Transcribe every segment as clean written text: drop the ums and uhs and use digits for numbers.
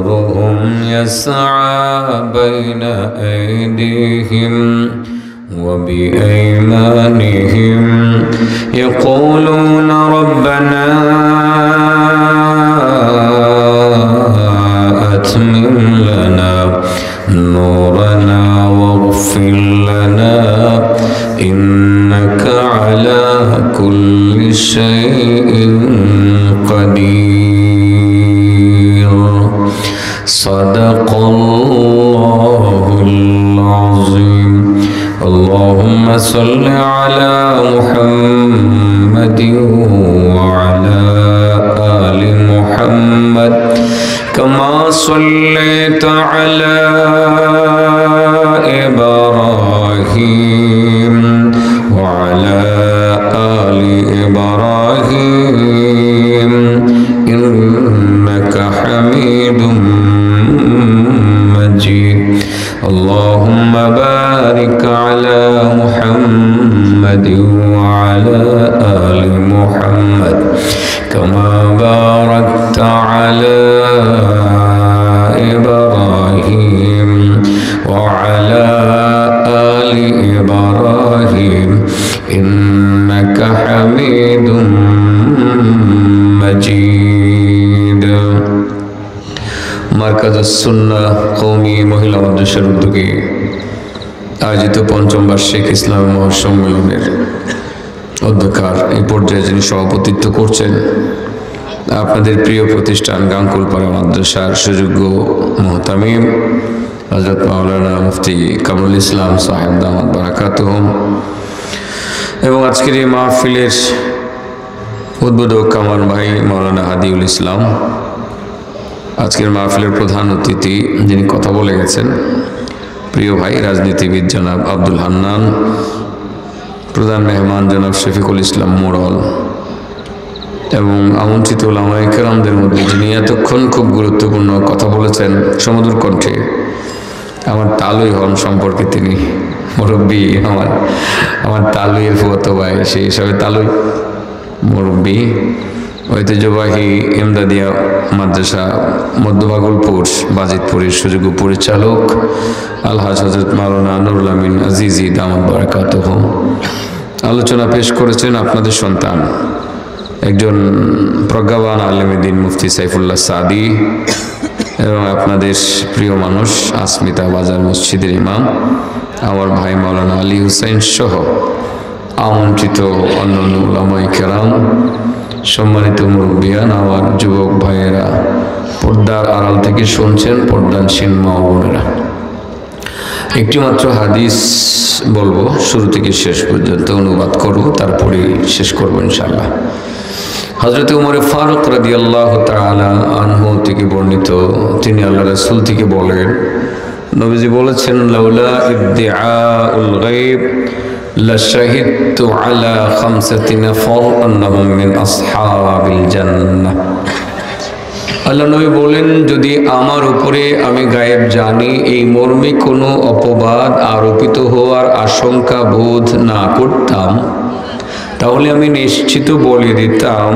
نورهم يسعى بين أيديهم وبأيمانهم يقولون ربنا أتمم لنا نورنا واغفر لنا إنك على كل شيء قدير صدق الله العظيم اللهم صل على محمد وعلى آل محمد كما صليت على إبراهيم وعلى آل إبراهيم إنك حميد مجيد اللهم بارك على محمد وعلى آل محمد كما باركت على إبراهيم وعلى آل إبراهيم إنك حميد مجيد মার্কাজ সুন্নাহ কওমি মহিলা মাদ্রাসার উদ্যোগে আয়োজিত পঞ্চম বার্ষিক ইসলামী মহাসম্মেলনের অধ্যক্ষার এই পর্যায়ে যিনি সভাপতিত্ব করছেন আপনাদের প্রিয় প্রতিষ্ঠান গাঙ্গুলপাড়া মাদ্রাসার সুযোগ্য মুহতামিম হযরত মাওলানা মুফতি কামরুল ইসলাম সাহেব দামাত বারাকাতুহুম এবং আজকের এই মাহফিলের উদ্বোধক কামাল ভাই মাওলানা হাদিউল ইসলাম, আজকের মাহফিলের প্রধান অতিথি যিনি কথা বলে গেছেন প্রিয় ভাই রাজনীতিবিদ জনাব আব্দুল হান্নান, প্রধান মেহমান জনাব শফিকুল ইসলাম মোড়ল এবং আমন্ত্রিত উলামায়ে কেরামদের মধ্যে যিনি এতক্ষণ খুব গুরুত্বপূর্ণ কথা বলেছেন সমুদ্র কণ্ঠে, আমার তালুই হন সম্পর্কে তিনি মুরব্বী, আমার তালুইয়ের ফুয়াতো ভাই, সেই হিসাবে তালুই মুরব্বী, ঐতিহ্যবাহী ইমদাদিয়া মাদ্রাসা মধ্যভাগলপুর বাজিতপুরের সুযোগ্য পরিচালক আলহাজ হযরত মাওলানা নুরুল আমিন আজিজি দামাত বারাকাতুহু আলোচনা পেশ করেছেন আপনাদের সন্তান একজন প্রজ্ঞাবান আলেমে দ্বীন মুফতি সাইফুল্লাহ সাদি এবং আপনাদের প্রিয় মানুষ আসমিতা বাজার মসজিদের ইমাম আমার ভাই মাওলানা আলী হুসাইন সহ আমন্ত্রিত অন্যান্য উলামায়ে কেরাম, সম্মানিত মুরব্বিয়ান, আমার যুবক ভাইয়েরা, পর্দার আড়াল থেকে শুনছেন পর্দানশীল মা ও বোনেরা, একটি মাত্র হাদিস বলবো, শুরু থেকে শেষ পর্যন্ত অনুবাদ করব, তারপরে শেষ করবো ইনশাআল্লাহ। হযরত উমর ফারুক রাদিয়াল্লাহু তাআলা আনহু থেকে বর্ণিত, তিনি আল্লাহ রাসূল থেকে বলেন, নবীজি বলেছেন, লাউলা ইদ্দিআউল গায়ব লাশাহিদতু আলা খামসাতি নাফর আন্নাহুম মিন আসহাবিল জান্নাহ। আল্লাহ নবী বলেন, যদি আমার উপরে আমি গায়েব জানি এই মর্মে কোনো অপবাদ আরোপিত হওয়ার আশঙ্কা বোধ না করতাম, তাহলে আমি নিশ্চিত বলে দিতাম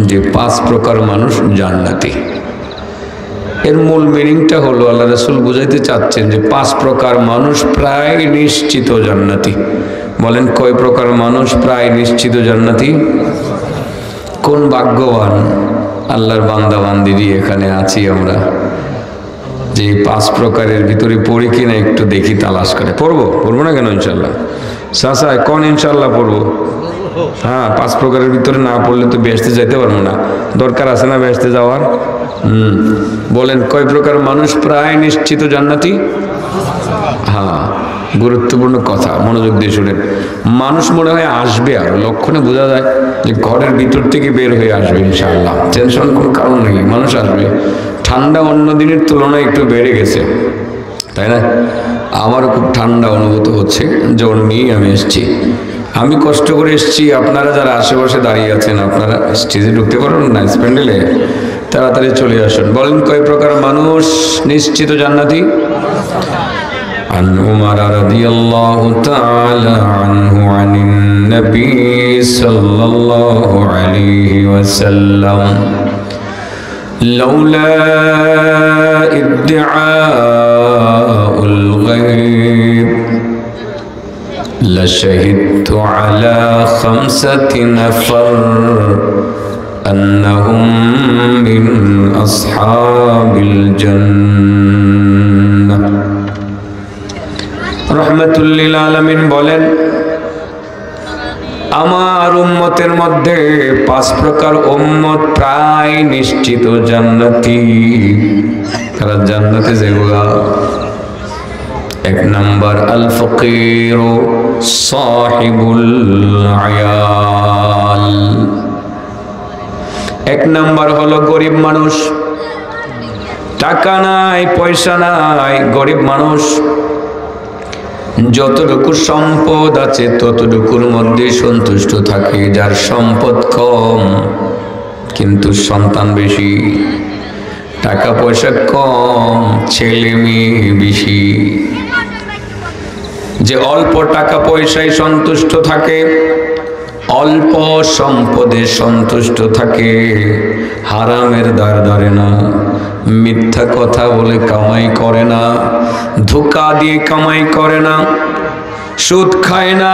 যে 5 প্রকার মানুষ জান্নাতি। এর মূল মিনিংটা হলো আল্লাহ রাসূল বুঝাইতে চাচ্ছেন যে 5 প্রকার মানুষ প্রায় নিশ্চিত জান্নাতি। বলেন কয় প্রকার মানুষ প্রায় নিশ্চিত জান্নাতি? কোন ভাগ্যবান আল্লাহর বান্দা বান্দিরি এখানে আছি আমরা যে 5 প্রকারের ভিতরে পড়ি কিনা একটু দেখি, তালাশ করে পড়বো না কেন? ইনশাল্লাহ চাচা কোন ইনশাল্লাহ পড়বো। হ্যাঁ, 5 প্রকারের ভিতরে না পড়লে তো বেহেশতে যাইতে পারবো না, দরকার আছে না বেহেশতে যাওয়ার? বলেন কয় প্রকার মানুষ প্রায় নিশ্চিত জান্নাতি? হ্যাঁ, গুরুত্বপূর্ণ কথা, মনোযোগ দিয়ে শুনেন। মানুষ মনে হয় আসবে, আর লক্ষণে বোঝা যায় যে ঘরের ভিতর থেকে বের হয়ে আসবে ইনশাআল্লাহ, টেনশন কোনো কারণ নেই, মানুষ আসবে। ঠান্ডা অন্য দিনের তুলনায় একটু বেড়ে গেছে, তাই না? আমারও খুব ঠান্ডা অনুভূত হচ্ছে, জ্বর নিয়ে আমি এসেছি। আমি কষ্ট করে এসেছি, আপনারা যারা আশেপাশে দাঁড়িয়ে আছেন আপনারা স্টেজে ঢুকতে পারবেন না, প্যান্ডেলে তাড়াতাড়ি চলে আসুন। বলেন কয় প্রকার মানুষ নিশ্চিত জান্নাতি? عن عمر رضي الله تعالى عنه عن النبي صلى الله عليه وسلم لولا ইদ্দিআউল গায়ব লাশাহিদতু আলা খামসাতি নাফার আন্নাহুম মিন আসহাবিল জান্নাহ। রাহমাতুল লিল আলামিন বলেন, আমার উম্মতের মধ্যে 5 প্রকার উম্মত প্রায় নিশ্চিত জান্নাতি। তারা জান্নাতে যাবে। 1 নাম্বার আল ফকির সাহিবুল আয়াল। 1 নাম্বার হলো গরিব মানুষ, টাকা নাই পয়সা নাই, গরিব মানুষ। যতটুকু সম্পদ আছে ততটুকুর মধ্যে সন্তুষ্ট থাকে। যার সম্পদ কম কিন্তু সন্তান বেশি, টাকা পয়সা কম ছেলে মেয়ে বেশি। যে অল্প টাকা পয়সায় সন্তুষ্ট থাকে, অল্প সম্পদে সন্তুষ্ট থাকে, হারামের দ্বার ধরে না, মিথ্যা কথা বলে কামাই করে না, ধোঁকা দিয়ে কামাই করে না, সুদ খায় না,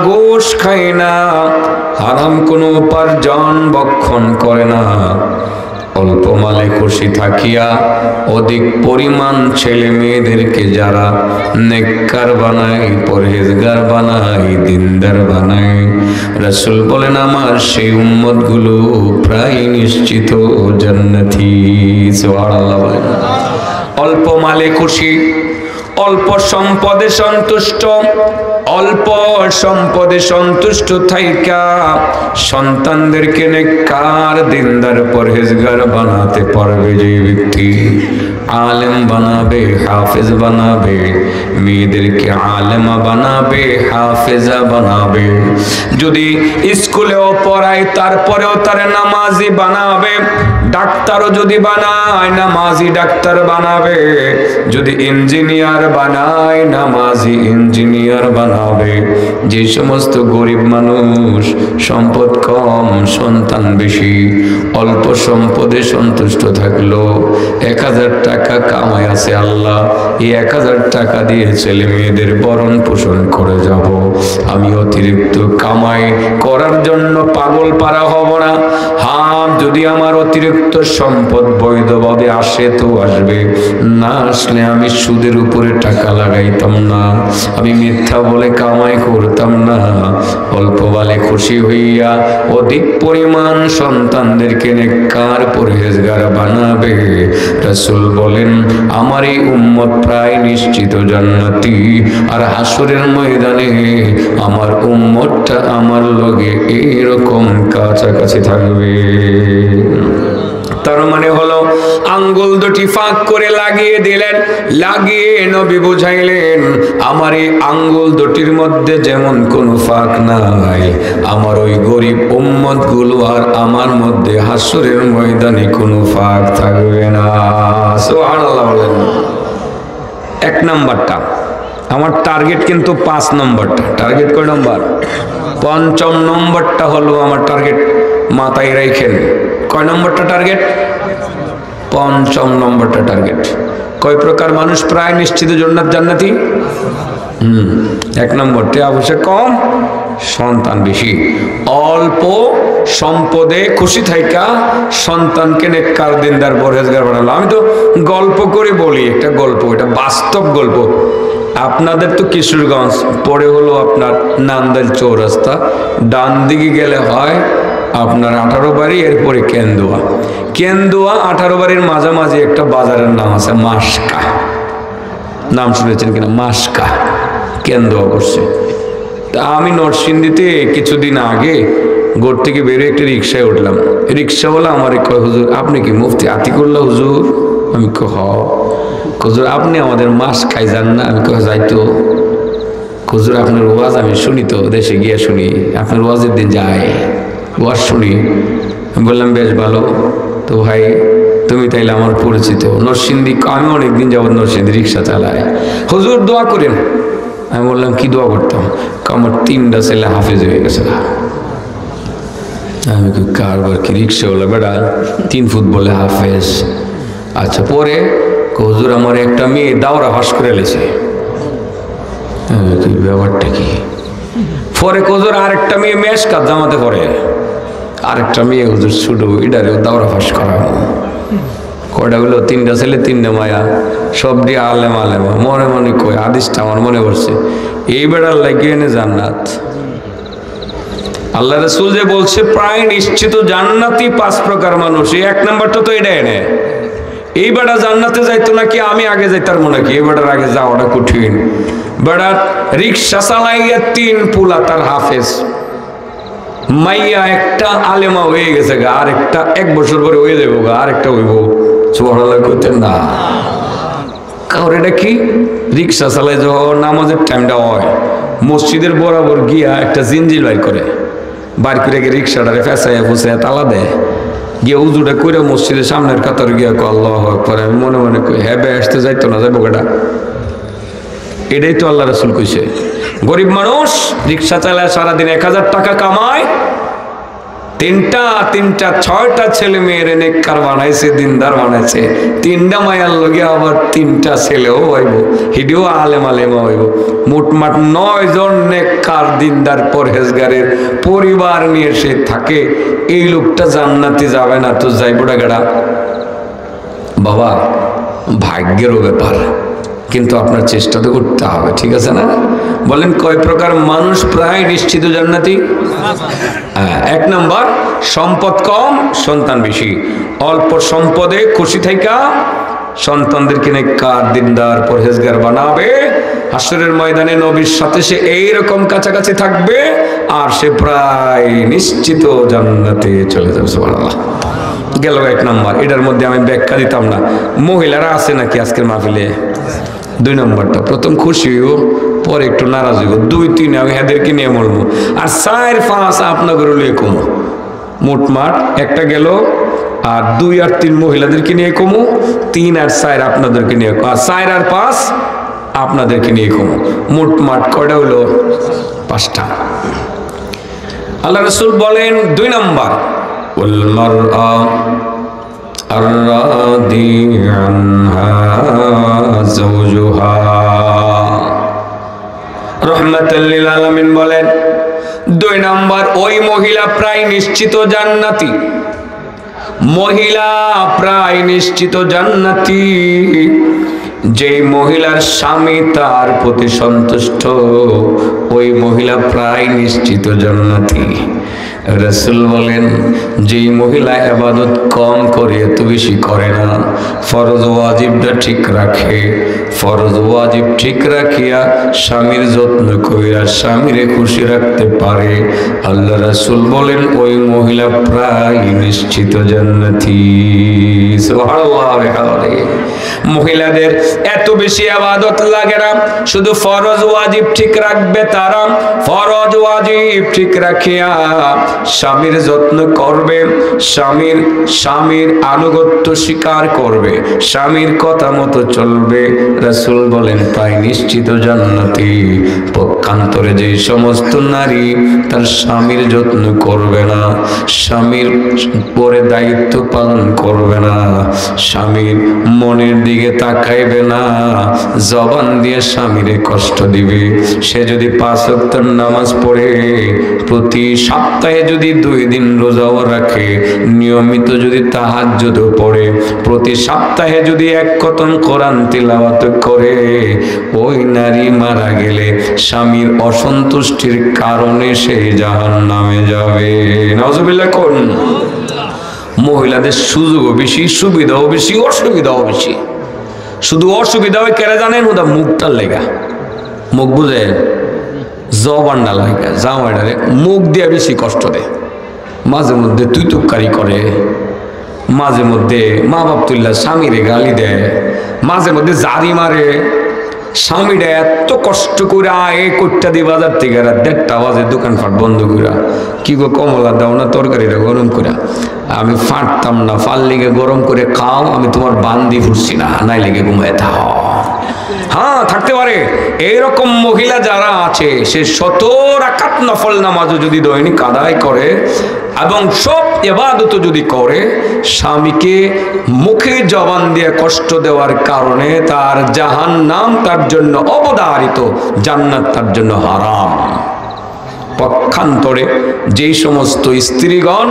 ঘুষ খায় না, হারাম কোনো উপার্জন বক্ষণ করে না। অল্প মালে খুশি থাকিয়া অধিক পরিমাণ ছেলে মেয়েদেরকে যারা নেককার বানায়, পরহেজগার বানায়, দিনদার বানায়, রাসূল বলেন আমার সেই উম্মত গুলো প্রায় নিশ্চিত জান্নাতি। সুবহানাল্লাহ বলেন। অল্প মালে খুশি, অল্প সম্পদে সন্তুষ্ট, অল্প সম্পদে সন্তুষ্ট থাইকা সন্তানদেরকে নেককার দিনদার পরহেজগার বানাতে পারবে যে ব্যক্তি, আলেম বানাবে, হাফেজ বানাবে, মেয়েদেরকে আলেমা বানাবে, হাফেজা বানাবে। যদি স্কুলেও পড়ায় তারপরেও তার নামাজি বানাবে। ডাক্তারও যদি বানায় নামাজি ডাক্তার বানাবে। যদি ইঞ্জিনিয়ার বানায় নামাজি ইঞ্জিনিয়ার বানাবে। যে সমস্ত গরিব মানুষ, সম্পদ কম সন্তান বেশি, অল্প সম্পদে সন্তুষ্ট থাকলো, 1000 টাকা কামাই আছে আল্লাহ, এই 1000 টাকা দিয়ে ছেলে মেয়েদের ভরণ পোষণ করে যাব, আমি অতিরিক্ত কামাই করার জন্য পাগল পারা হব না। হ্যাঁ, যদি আমার অতিরিক্ত সম্পদ বৈধভাবে আসে তো আসবে, না আসলে আমি সুদের উপরে টাকা লাগাইতাম না, আমি মিথ্যা বলে কামাই করতাম না। অল্প বালে খুশি হইয়া অধিক পরিমাণ সন্তানদেরকে নেককার পরহেজগার বানাবে। রাসূল বলেন আমার এই উম্মত প্রায় নিশ্চিত জান্নাতি। আর হাসরের ময়দানে আমার উম্মতটা আমার লগে এইরকম কাছাকাছি থাকবে। তার মানে হলো আঙ্গুল দুটি ফাঁক করে লাগিয়ে দিলেন, লাগিয়ে নবী বুঝাইলেন আমার এই আঙ্গুল দুটির মধ্যে যেমন কোনো ফাঁক নাই, আমার ওই গরিব উম্মত গুলো আর আমার মধ্যে হাসরের ময়দানে কোনো ফাঁক থাকবে না। সুবহানাল্লাহ বলেন। 1 নাম্বারটা আমার টার্গেট, কিন্তু 5 নম্বরটা টার্গেট। কয় নম্বর? 5ম নম্বরটা হলো আমার টার্গেট। মাথায় রাখেন, কয় নম্বরটা টার্গেট? 5ম নম্বরটা টার্গেট। কয় প্রকার মানুষ প্রায় নিশ্চিত জান্নাতি? 1 নম্বর টাকা পয়সা কম, সন্তান বেশি, অল্প সম্পদে খুশি থাইকা সন্তানকে নেককার দিনদার পরহেজগার বানালো। আমি তো গল্প করে বলি, একটা গল্প, এটা বাস্তব গল্প। আপনাদের তো কিশোরগঞ্জ, পরে হলো আপনার নান্দাইল চৌরাস্তা, ডান দিকে গেলে হয় আপনার 18 বাড়ি, এরপরে কেন্দুয়া। কেন্দুয়া 18 বাড়ির মাঝামাঝি একটা বাজারের নাম আছে মাসকা, নাম শুনেছেন কিনা? মাসকা কেন্দুয়া করছে। তা আমি নরসিংদীতে কিছুদিন আগে গোর থেকে বেরিয়ে একটা রিক্সায় উঠলাম। রিক্সাওয়ালা আমারে কয়, হুজুর আপনি কি মুফতি আতিকুল্লাহ হুজুর? আমি কহ, হুজুর আপনি আমাদের মাস খাই যান না? আমি কহ যাই তো। হুজুর আপনার ওয়াজ আমি শুনি তো, দেশে গিয়ে শুনি, আপনার ওয়াজের দিন যায়, ওয়াজ শুনি। আমি বললাম বেশ ভালো তো ভাই, তুমি তাইলে আমার পরিচিত নরসিংদী, আমি অনেকদিন যাবত নরসিংদী রিক্সা চালাই, হুজুর দোয়া করেন। আমি বললাম কি দোয়া করতাম? আমার 3টা ছেলে হাফেজ হয়ে গেছে। আমি কারবার কি রিক্সাওয়ালা বেড়া 3 ফুট বলে হাফেজ। আচ্ছা, পরে হুজুর আমার একটা মেয়ে দাওরা ফাঁস করে লেছে। ব্যাপারটা কি? পরে হুজুর আরেকটা মেয়ে মেশকাত জামাতে পড়ে, আরেকটা মেয়ে হুজুর ছুটো এটারেও দাওরা ফাঁস করা। কয়টা হলো? 3টা ছেলে 3টা মায়া, সব দিয়ে আলেমা আলেমা। মনে মনে কই হাদিসটা আমার মনে পড়ছে, এই বেড়ার লাগিয়ে এনে জান্নাত। আল্লাহ রাসূল যে বলছে প্রায় নিশ্চিত জান্নাতি 5 প্রকার মানুষ, এই 1 নাম্বারটা তো এটা এনে। এই বেড়া জান্নাতে যাইতো নাকি আমি আগে যাইতার মনে কি? এই বেড়ার আগে যাওয়াটা কঠিন। বেড়া রিক্সা চালাইয়া 3 পুলা তার হাফেজ, মাইয়া একটা আলেমা হয়ে গেছে গা, আরেকটা 1 বছর পরে হয়ে যাবো গা, আরেকটা হইব। সুবহানাল্লাহ কইতেন না? কারণ এটা কি? রিক্সা চালায় যখন নামাজের টাইমটা হয়, মসজিদের বরাবর গিয়া একটা জিঞ্জিল বাইর করে গিয়ে রিক্সাটারে ফেঁসাইয়া ফুসাইয়া তালা দেয়, গিয়ে উজুটা করে মসজিদের সামনের কাতার গিয়া আল্লাহু আকবার। আমি মনে মনে কই হ্যাঁ বে আসতে যাইতো না, যাইব কেটা? এটাই তো আল্লাহ রাসূল কইছে। গরিব মানুষ রিক্সা চালায় সারাদিন 1000 টাকা কামায়, 3টা 6টা ছেলে মেয়ের নেককার বানাইছে, দিনদার বানাইছে। 3টা মায়ার লগে আবার 3টা ছেলেও হইব, হিডিও আলেম আলেমা হইব। মোটমাট 9 জন নেককার দিনদার পরহেজগারের পরিবার নিয়ে সে থাকে। এই লোকটা জান্নাতে যাবে না তো যাইবটা গেড়া? বাবা ভাগ্যেরও ব্যাপার, কিন্তু আপনার চেষ্টা তো করতে হবে, ঠিক আছে না? বলেন কয় প্রকার মানুষ প্রায় নিশ্চিত জান্নাতি? 1 নাম্বার সম্পদ কম, সন্তান বেশি। অল্প সম্পদে খুশি থাইকা সন্তানদেরকে নেককার দিনদার পরহেজগার বানাবে। হাসরের ময়দানে নবীর সাথে সে এইরকম কাছাকাছি থাকবে, আর সে প্রায় নিশ্চিত জান্নাতে চলে যাবে। সুবহানাল্লাহ। গেল 1 নাম্বার। এটার মধ্যে আমি ব্যাখ্যা দিতাম না। মহিলারা আছে নাকি আজকের মাহফিলে? 2 নাম্বারটা, প্রথম খুশি হইব, পরে একটু নারাজ হইব। 2 3 আমি এদেরকে নিয়ে মরবো, আর 4 5 আপনাদের লিয়ে কমো। মোটমাট একটা গেল, আর 2 আর 3 মহিলাদেরকে নিয়ে কমো, 3 আর 4 আপনাদেরকে নিয়ে, আর 4 আর 5 আপনাদেরকে নিয়ে কমো। মোটমাট কয়টা হলো? 5টা। আল্লাহ রাসূল বলেন 2 নাম্বার, ওয়াল মারআ الراضي عنها زوجها রহমাতাল লিল আলামিন বলেন 2 নাম্বার ওই মহিলা প্রায় নিশ্চিত জান্নাতি। মহিলা প্রায় নিশ্চিত জান্নাতি যেই মহিলার স্বামী তার প্রতি সন্তুষ্ট, ওই মহিলা প্রায় নিশ্চিত জান্নাতি। রাসূল বলেন যেই মহিলা ইবাদত কম করে এত বেশি করে না, ফরজ ওয়াজিবটা ঠিক রাখে, ফরজ ওয়াজিব ঠিক রাখিয়া স্বামীর যত্ন কইরা স্বামীরে খুশি রাখতে পারে, আল্লাহ রাসূল বলেন ওই মহিলা প্রায় নিশ্চিত জান্নাতি। সুবহানাল্লাহ। মহিলাদের এত বেশি ইবাদত লাগে না, শুধু ফরজ ওয়াজিব ঠিক রাখবে তারা। ফরজ ওয়াজিব ঠিক রাখিয়া স্বামীর যত্ন করবে, স্বামীর আনুগত্য স্বীকার করবে, স্বামীর কথা মতো চলবে। রাসূল বলেন প্রায় নিশ্চিত জান্নাতি। পক্ষান্তরে যে সমস্ত নারী তার স্বামীর যত্ন করবে না, স্বামীর পরে দায়িত্ব পালন করবে না, স্বামীর মনের দিকে তাকাইবে না, জবান দিয়ে স্বামীরে কষ্ট দিবে, সে যদি 5 ওয়াক্ত নামাজ পড়ে, প্রতি সপ্তাহে যদি 2 দিন রোজাও রাখে, নিয়মিত যদি তাহাজ্জুদ পড়ে, প্রতি সপ্তাহে যদি 1 খতম কোরআন তিলাওয়াত করে, ওই নারী মারা গেলে স্বামীর অসন্তুষ্টির কারণে সে জাহান্নামে যাবে। নাউজুবিল্লাহ। কোন মহিলাদের সুযোগও বেশি, সুবিধাও বেশি, অসুবিধাও বেশি। শুধু অসুবিধা হয় কেন জানেন? ওটা মুখটার লেগা। মুখ বুঝে জবানটা লাগা, জামাইটারে মুখ দিয়ে বেশি কষ্ট দেয়। মাঝে মধ্যে তুই তুকারি করে, মাঝে মধ্যে মা বাপ তুল্লা স্বামীরে গালি দেয়, মাঝে মধ্যে জারি মারে। স্বামীরা এত কষ্ট করে এ কোটটা দিয়ে বাজার থেকে 1:30 বাজে দোকানপাট বন্ধ করে, কি গো কমলা দাও না তরকারিটা গরম করে। আমি ফাটতাম না, ফাল লিগে গরম করে খাও, আমি তোমার বান্দি ফুটছি না, নাই লেগে ঘুমায় থাও। হ্যাঁ থাকতে পারে। এইরকম মহিলা যারা আছে, সে 100 রাকাত নফল নামাজও যদি দৈনিক আদায় করে এবং সব ইবাদত যদি করে, স্বামীকে মুখে জবান দিয়ে কষ্ট দেওয়ার কারণে তার জাহান্নাম তার জন্য অবধারিত, জান্নাত তার জন্য হারাম। পক্ষান্তরে যেই সমস্ত স্ত্রীগণ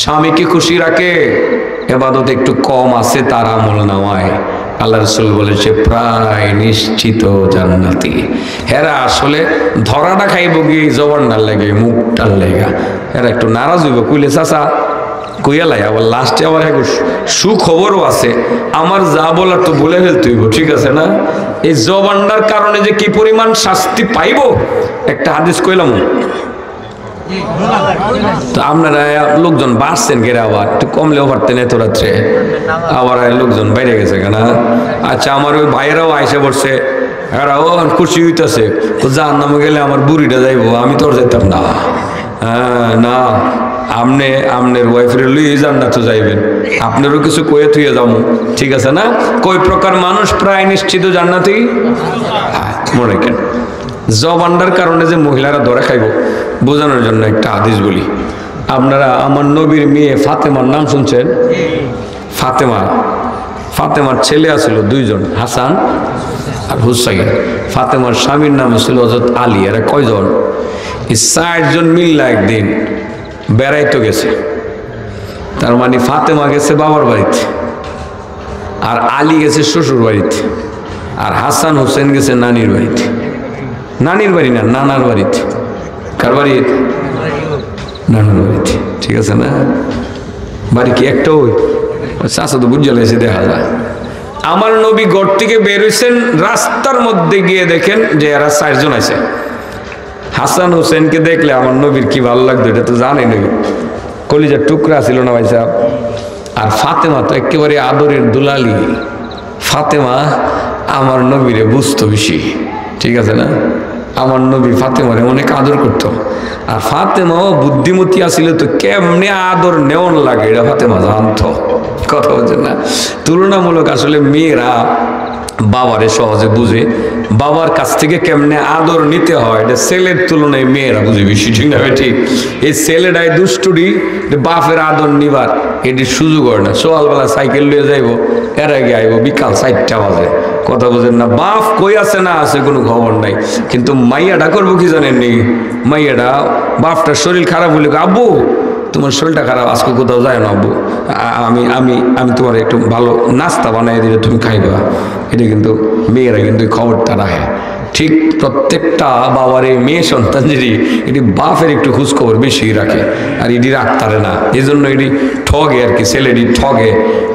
স্বামীকে খুশি রাখে, ইবাদত একটু কম আছে তার আমলনামায়, আল্লাহ রাসূল বলেছে প্রায় নিশ্চিত জান্নাতি। হেরা আসলে ধরাটা খাইব গিয়ে জবানটার লেগে, মুখটার লেগা, এরা একটু নারাজ হইব, কইলে চাচা কইয়া লাই, আবার লাস্টে আবার এক সুখবরও আছে, আমার যা বলার তো বলে ফেলতে হইব, ঠিক আছে না? এই জবানটার কারণে যে কি পরিমাণ শাস্তি পাইব, একটা হাদিস কইলাম। তো আপনারা লোকজন বাড়ছেন গেরে, আবার একটু কমলেও পারতেন এত রাত্রে, আবার লোকজন বাইরে গেছে কেন? আচ্ছা, আমার ওই ভাইয়েরাও আইসে পড়ছে, এরাও খুশি হইতেছে, যার নামে গেলে আমার বুড়িটা যাইবো, আমি তোর যেতাম না। হ্যাঁ না, আপনার ওয়াইফের লইয়ে যান না তো যাইবেন, আপনারও কিছু কয়ে থুয়ে যাবো, ঠিক আছে না? কই প্রকার মানুষ প্রায় নিশ্চিত জান্নাতি? মনে কেন জবানটার কারণে যে মহিলারা ধরে খাইব, বোঝানোর জন্য একটা হাদিস বলি। আপনারা আমার নবীর মেয়ে ফাতেমার নাম শুনছেন? ফাতেমার ছেলে আছিল 2 জন, হাসান আর হুসাইন। ফাতেমার স্বামীর নাম ছিল হযরত আলী। এরা কয়জন? 60 জন মিল্লা একদিন বেড়াইতে গেছে। তার মানে ফাতেমা গেছে বাবার বাড়িতে, আর আলী গেছে শ্বশুর বাড়িতে, আর হাসান হোসেন গেছে নানির বাড়িতে। নানির বাড়ি না, নানার বাড়িতে। কার বাড়ি? নানার বাড়িতে, ঠিক আছে না? বাড়ি কি একটা? ওই চাষা তো বুঝে এসে দেখা যায়। আমার নবী ঘর থেকে বের হয়েছেন, রাস্তার মধ্যে গিয়ে দেখেন যে এরা 4 জন আছে। হাসান হোসেনকে দেখলে আমার নবীর কি ভালো লাগতো, এটা তো জানেন, কলিজার টুকরা ছিল না ভাই সাহেব। আর ফাতেমা তো একেবারে আদরের দুলালি। ফাতেমা আমার নবীরে বুঝতো বেশি, ঠিক আছে না? আমার নবী ফাতেমারে অনেক আদর করতো। আর ফাতেমাও বুদ্ধিমতী আসিল, তো কেমনে আদর নেওয়ান লাগে এটা ফাতেমা জানতো। কথা বলছেন না? তুলনামূলক আসলে মেয়েরা বাবারে সহজে বুঝে, বাবার কাছ থেকে কেমনে আদর নিতে হয় এটা ছেলের তুলনায় মেয়েরা বুঝে বেশি, ঠিক না? ঠিক। এই ছেলেটাই দুষ্টুরি, বাপের আদর নিবার এটি সুযোগ হয় না। সকালবেলা সাইকেল লিয়ে যাইব, এর আগে আইব বিকাল 4টা বাজে। কথা বোঝেন না? বাপ কই আছে না আছে কোনো খবর নাই। কিন্তু মাইয়াটা করবো কি জানেন নি? মাইয়াটা বাপটার শরীর খারাপ হলে, আব্বু তোমার শরীরটা খারাপ, আজকে কোথাও যায় না আব্বু, আমি আমি আমি তোমার একটু ভালো নাস্তা বানাই দিলে তুমি খাইবা। এটা কিন্তু মেয়েরা কিন্তু খবরটা রাখে। ঠিক প্রত্যেকটা বাবার এই মেয়ে সন্তান যদি এটি বাপের একটু খোঁজখবর বেশি রাখে, আর এটি রাখতারে না, এই জন্য এটি ঠগে আর কি, ছেলেটি ঠগে।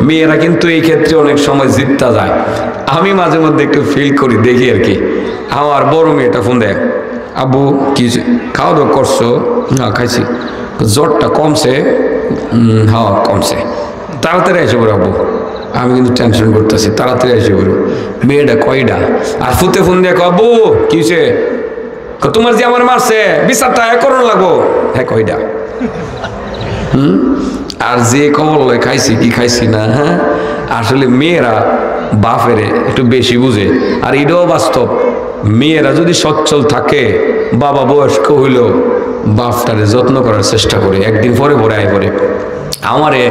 মেয়েরা কিন্তু এই ক্ষেত্রে অনেক সময় জিততে যায়। আমি মাঝে মধ্যে একটু ফিল করি, দেখি আর কি। আমার বড় মেয়েটা ফোন দেয়, আব্বু কি খাওয়া দাওয়া করছো? না খাইছি। জ্বরটা কমছে? হ্যাঁ কমছে। তাড়াতাড়ি এসে পড়ো আব্বু, আমি কিন্তু টেনশন করতেছি, তাড়াতাড়ি এসে পড়ো। মেয়েটা কয়টা? আর ফুতে ফোন দিয়ে আব্বু কি হয়েছে? তোমার যে আমার মারছে বিচারটা করো লাগবো। হ্যাঁ কয়টা? আর যে খবর লয় খাইছি কি খাইছি না। হ্যাঁ আসলে মেয়েরা বাপেরে একটু বেশি বুঝে, আর এটাও বাস্তব। মেয়েরা যদি সচ্ছল থাকে, বাবা বয়স্ক হইল, বাপটারে যত্ন করার চেষ্টা করে, একদিন পরে আয় পরে। আমারে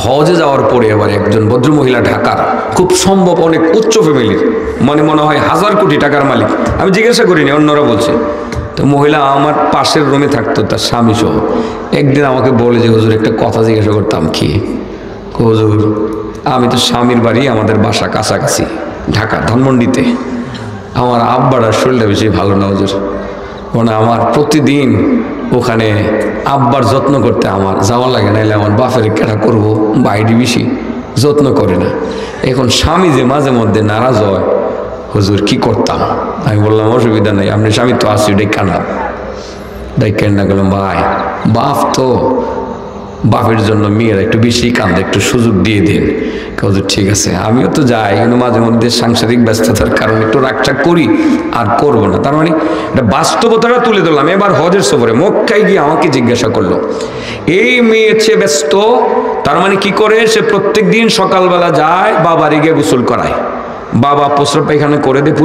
হজে যাওয়ার পরে এবার একজন ভদ্রমহিলা, ঢাকার, খুব সম্ভব অনেক উচ্চ ফ্যামিলির, মনে হয় 1000 কোটি টাকার মালিক। আমি জিজ্ঞাসা করিনি, অন্যরা বলছে। তো মহিলা আমার পাশের রুমে থাকতো, তার স্বামী সহ। একদিন আমাকে বলে যে হুজুর একটা কথা জিজ্ঞাসা করতাম। কি? হুজুর আমি তো স্বামীর বাড়ি, আমাদের বাসা কাছাকাছি, ঢাকা ধানমন্ডিতে। আমার আব্বারা শরীরটা বেশি ভালো না হুজুর, মানে আমার প্রতিদিন ওখানে আব্বার যত্ন করতে আমার যাওয়া লাগে, নাইলে আমার বাপের কেটা করবো, বাইরে বেশি যত্ন করে না। এখন স্বামী যে মাঝে মধ্যে নারাজ হয়, হুজুর কি করতাম? আমি বললাম অসুবিধা নেই, আপনি স্বামী তো আসি, ডেকে না গেলাম। ভাই বাপ তো, বাপের জন্য মেয়েরা একটু বেশি কান্দে, একটু সুযোগ দিয়ে দিন। হুজুর ঠিক আছে। আমিও তো যাই, কিন্তু মাঝে মধ্যে সাংসারিক ব্যস্ততার কারণে একটু রাগটা করি, আর করবো না। তার মানে এটা বাস্তবতাটা তুলে ধরলাম। এবার হজের সফরে মক্কায় গিয়ে আমাকে জিজ্ঞাসা করলো, এই মেয়ে হচ্ছে ব্যস্ত, তার মানে কি করে? সে প্রত্যেক দিন সকালবেলা যায়, বাবারে গিয়ে গোসল করায়, বাবা প্রস্রাব পায়খানা করে দিয়ে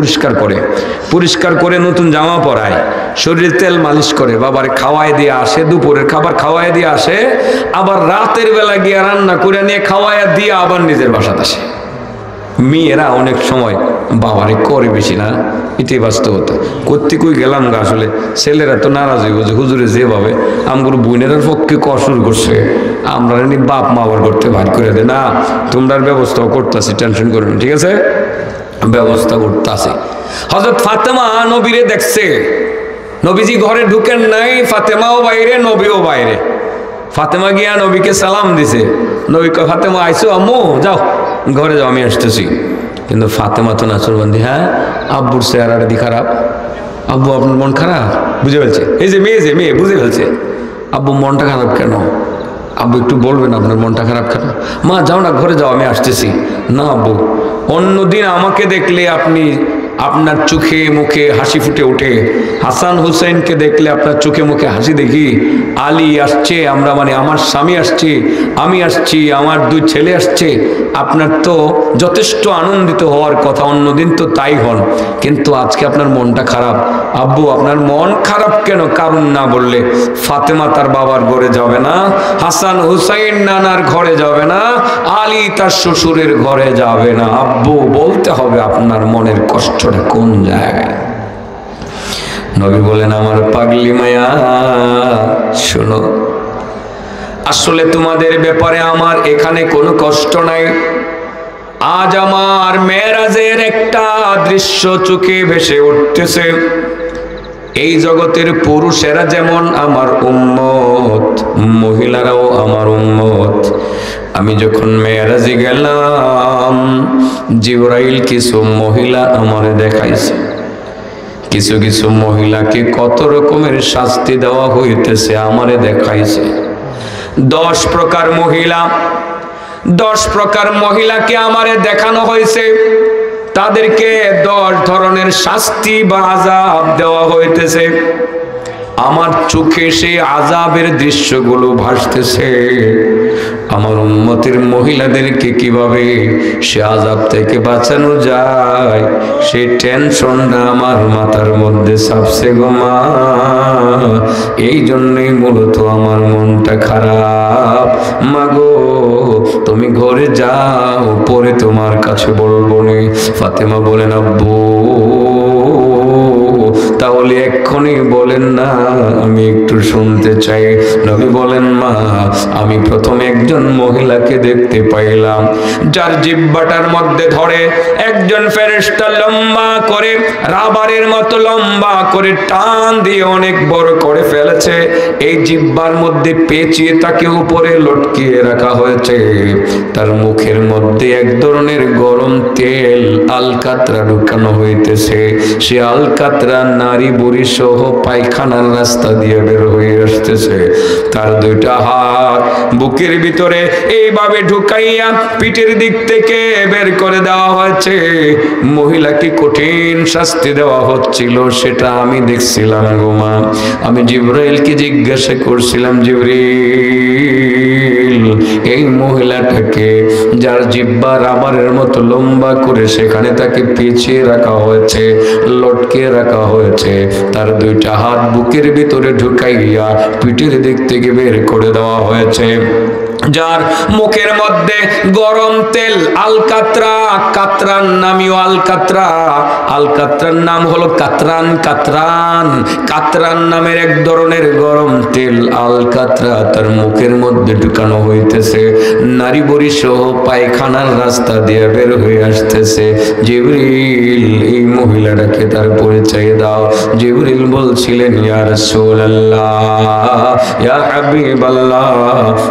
পরিষ্কার করে নতুন জামা পরায়, শরীরে তেল মালিশ করে, বাবারে খাওয়াই দিয়ে আসে, দুপুরের খাবার খাওয়াই দিয়ে আসে, আবার রাতের বেলা গিয়ে রান্না করে নিয়ে খাওয়াইয়া দিয়ে আবার নিজের বাসাতে আসে। মেয়েরা অনেক সময় বাবারে করে বেশি না, এটাই বাস্তবতা। করতে কই গেলাম গা, আসলে ছেলেরা তো নারাজ হইব যে হুজুরে যেভাবে আমগুলো বোনেরার পক্ষে কসুর করছে, আমরা বাপ মা আবার করতে ভার করে দে না, তোমরার ব্যবস্থাও করতেছি, টেনশন করবেন, ঠিক আছে, ব্যবস্থা করতেছি। হযরত ফাতেমা নবীরে দেখছে, নবীজি ঘরে ঢুকেন নাই, ফাতেমাও বাইরে, নবীও বাইরে। ফাতেমা গিয়া নবীকে সালাম দিছে, নবী কয় ফাতেমা আইসো আম্মু, যাও ঘরে যাও, আমি আসতেছি। কিন্তু ফাতেমা তো নাচরবন্দি, হ্যাঁ আব্বুর চেহারাটা দি খারাপ, আব্বু আপনার মন খারাপ, বুঝে ফেলছে, এই যে মেয়ে বুঝে ফেলছে, আব্বু মনটা খারাপ কেন, আব্বু একটু বলবেন আপনার মনটা খারাপ কেন? মা যাও না ঘরে যাও, আমি আসতেছি। না আব্বু, অন্যদিন আমাকে দেখলে আপনার চোখে মুখে হাসি ফুটে ওঠে, হাসান হুসেনকে দেখলে আপনার চোখে মুখে হাসি দেখি, আলী আসছে, আমার স্বামী আসছে, আমি আসছি, আমার 2 ছেলে আসছে, আপনার তো যথেষ্ট আনন্দিত হওয়ার কথা, অন্যদিন তো তাই হন, কিন্তু আজকে আপনার মনটা খারাপ। আব্বু আপনার মন খারাপ কেন? কারণ না বললে ফাতেমা তার বাবার ঘরে যাবে না, হাসান হুসাইন নানার ঘরে যাবে না, আলী তার শ্বশুরের ঘরে যাবে না। আব্বু বলতে হবে আপনার মনের কষ্টটা কোন জায়গায়। নবী বলেন, আমার পাগলি মায়া শোনো, আসলে তোমাদের ব্যাপারে আমার এখানে কোনো কষ্ট নাই। আজ আমার মেরাজের একটা দৃশ্য চোখে ভেসে উঠতেছে। এই জগতের পুরুষেরা যেমন আমার উম্মত, মহিলারাও আমার উম্মত। আমি যখন মেরাজে গেলাম, জিবরাইল কিছু মহিলা আমারে দেখাইছে, কিছু মহিলাকে কত রকমের শাস্তি দেওয়া হইতেছে আমারে দেখাইছে। 10 প্রকার মহিলাকে আমারে দেখানো হয়েছে, তাদেরকে 10 ধরনের শাস্তি বা আযাব দেওয়া হইতেছে। আমার চোখে সেই আযাবের দৃশ্যগুলো ভাসতেছে। আমার উম্মতের মহিলাদেরকে কিভাবে সে আযাব থেকে বাঁচানো যায়, সেই টেনশনটা আমার মাথার মধ্যে চাপছে গো মা। এই জন্যই মূলত আমার মনটা খারাপ। মাগো তুমি ঘরে যাও, পরে তোমার কাছে বলবো নি। ফাতেমা বলেন, আব্বু তাহলে এক্ষুনি বলেন না, আমি একটু শুনতে চাই। নবী বলেন, মা আমি প্রথমে একজন মহিলাকে দেখতে পাইলাম, যার জিহ্বাটার মধ্যে ধরে একজন ফেরেশতা লম্বা করে, রাবারের মতো লম্বা করে টান দিয়ে অনেক বড় করে ফেলেছে। এই জিহ্বার মধ্যে পেঁচিয়ে তাকে উপরে লটকিয়ে রাখা হয়েছে। তার মুখের মধ্যে এক ধরনের গরম তেল আলকাতরা ঢুকানো হইতেছে। সে আলকাতরা নারী বুড়ি সহ পায়খানার রাস্তা দিয়ে বের হয়ে আসতেছে। তার 2টা হাত বুকের ভিতরে এইভাবে ঢুকাইয়া পিঠের দিক থেকে বের করে দেওয়া হয়েছে। মহিলাকে কঠিন শাস্তি দেওয়া হচ্ছিল, সেটা আমি দেখছিলাম গো মা। আমি জিবরাইলকে জিজ্ঞাসা করছিলাম, জিবরিল এই মহিলাটাকে যার জিহ্বা রাবারের মতো লম্বা করে সেখানে তাকে পেঁচিয়ে রাখা হয়েছে, লটকে রাখা হয়েছে, তার 2টা হাত বুকের ভিতরে ঢুকাইয়া পিঠের দিক থেকে বের করে দেওয়া হয়েছে, যার মুখের মধ্যে গরম তেল আলকাতরা, কাতরান নামীয় আলকাতরার নাম হলো কাতরান নামের এক ধরনের গরম তেল আলকাতরা তার মুখের মধ্যে ঢুকানো হইতেছে। নারী বড়ি সহ পায়খানার রাস্তা দিয়ে বের হয়ে আসতেছে। জিবরিল এই মহিলাটাকে তার পরিচয় দাও। জিবরিল বলছিলেন, ইয়া রাসূলুল্লাহ, ইয়া হাবিবাল্লাহ,